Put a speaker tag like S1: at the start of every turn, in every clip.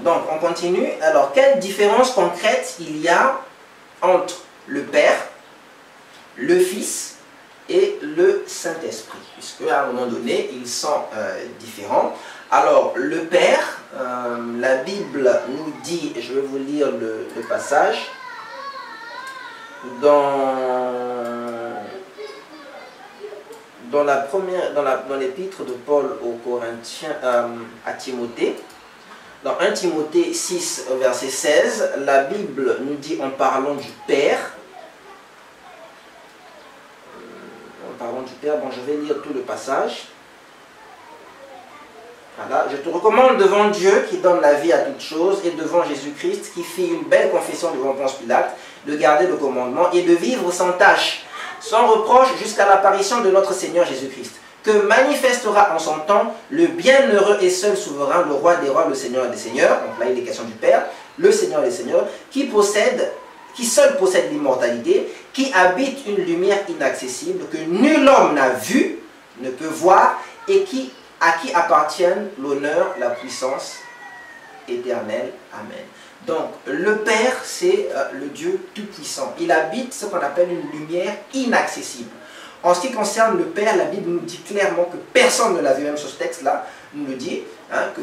S1: Donc, on continue. Alors, quelle différence concrète il y a entre le Père, le Fils et le Saint-Esprit? Puisque, à un moment donné, ils sont différents. Alors, le Père, la Bible nous dit, je vais vous lire le passage, dans l'épître de Paul aux Corinthiens, à Timothée, dans 1 Timothée 6, verset 16, la Bible nous dit, en parlant du Père, bon, je vais lire tout le passage. Voilà, je te recommande devant Dieu qui donne la vie à toutes choses et devant Jésus-Christ qui fit une belle confession devant Ponce Pilate, de garder le commandement et de vivre sans tâche, sans reproche jusqu'à l'apparition de notre Seigneur Jésus-Christ, que manifestera en son temps le bienheureux et seul souverain, le roi des rois, le Seigneur des seigneurs. Donc là il est question du Père, le Seigneur des seigneurs, qui seul possède l'immortalité, qui habite une lumière inaccessible, que nul homme n'a vu, ne peut voir, et à qui appartiennent l'honneur, la puissance éternelle. Amen. Donc, le Père, c'est le Dieu Tout-Puissant. Il habite ce qu'on appelle une lumière inaccessible. En ce qui concerne le Père, la Bible nous dit clairement que personne ne l'a vu, même sur ce texte-là, nous le dit, hein, que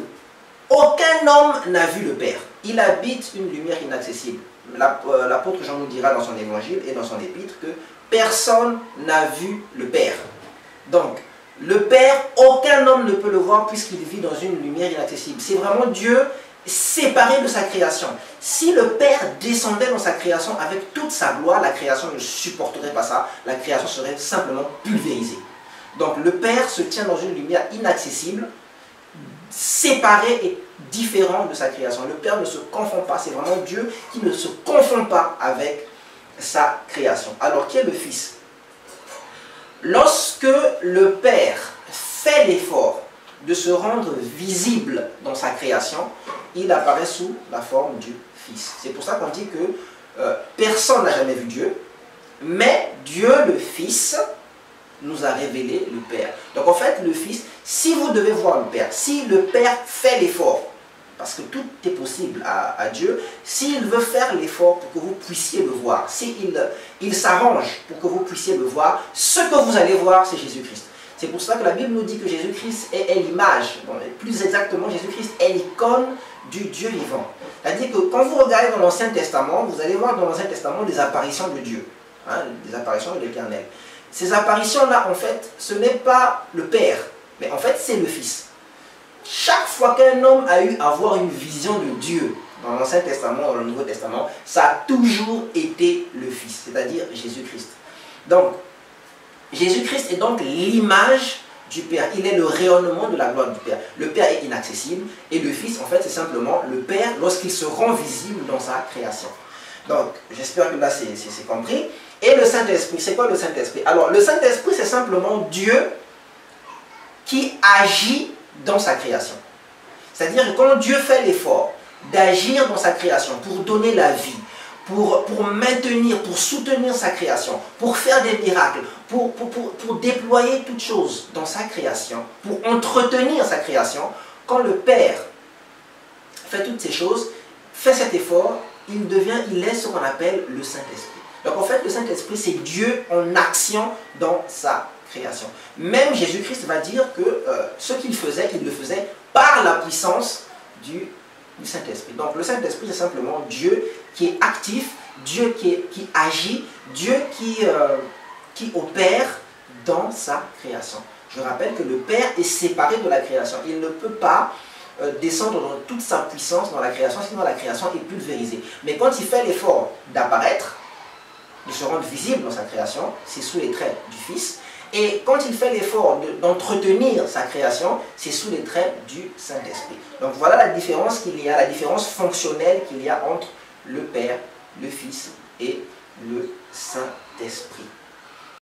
S1: aucun homme n'a vu le Père. Il habite une lumière inaccessible. L'apôtre Jean nous dira dans son évangile et dans son épître que personne n'a vu le Père. Donc, le Père, aucun homme ne peut le voir puisqu'il vit dans une lumière inaccessible. C'est vraiment Dieu séparé de sa création. Si le Père descendait dans sa création avec toute sa gloire, la création ne supporterait pas ça. La création serait simplement pulvérisée. Donc le Père se tient dans une lumière inaccessible, séparé et différent de sa création. Le Père ne se confond pas. C'est vraiment Dieu qui ne se confond pas avec sa création. Alors qui est le Fils? Lorsque le Père fait l'effort de se rendre visible dans sa création, il apparaît sous la forme du Fils. C'est pour ça qu'on dit que personne n'a jamais vu Dieu, mais Dieu le Fils nous a révélé le Père. Donc en fait, le Fils, si vous devez voir le Père, si le Père fait l'effort, parce que tout est possible à Dieu, s'il veut faire l'effort pour que vous puissiez le voir, s'il s'arrange pour que vous puissiez le voir, ce que vous allez voir, c'est Jésus-Christ. C'est pour ça que la Bible nous dit que Jésus-Christ est l'image, bon, plus exactement, Jésus-Christ est l'icône du Dieu vivant. C'est-à-dire que quand vous regardez dans l'Ancien Testament, vous allez voir dans l'Ancien Testament des apparitions de Dieu, hein, des apparitions de l'Éternel. Ces apparitions-là, en fait, ce n'est pas le Père, mais en fait, c'est le Fils. Chaque fois qu'un homme a eu à voir une vision de Dieu dans l'Ancien Testament, dans le Nouveau Testament, ça a toujours été le Fils, c'est-à-dire Jésus-Christ. Donc, Jésus-Christ est donc l'image du Père. Il est le rayonnement de la gloire du Père. Le Père est inaccessible et le Fils, en fait, c'est simplement le Père lorsqu'il se rend visible dans sa création. Donc, j'espère que là, c'est compris. Et le Saint-Esprit, c'est quoi le Saint-Esprit? Alors, le Saint-Esprit, c'est simplement Dieu qui agit dans sa création. C'est-à-dire que quand Dieu fait l'effort d'agir dans sa création pour donner la vie, pour maintenir, pour soutenir sa création, pour faire des miracles, pour déployer toutes choses dans sa création, pour entretenir sa création, quand le Père fait toutes ces choses, fait cet effort, il est ce qu'on appelle le Saint-Esprit. Donc en fait, le Saint-Esprit, c'est Dieu en action dans sa création. Même Jésus-Christ va dire que ce qu'il faisait, il le faisait par la puissance du Saint-Esprit. Donc le Saint-Esprit, c'est simplement Dieu qui est actif, Dieu qui agit, Dieu qui opère dans sa création. Je rappelle que le Père est séparé de la création. Il ne peut pas descendre dans toute sa puissance dans la création, sinon la création est pulvérisée. Mais quand il fait l'effort d'apparaître, de se rendre visible dans sa création, c'est sous les traits du Fils. Et quand il fait l'effort d'entretenir sa création, c'est sous les traits du Saint-Esprit. Donc voilà la différence qu'il y a, la différence fonctionnelle qu'il y a entre le Père, le Fils et le Saint-Esprit.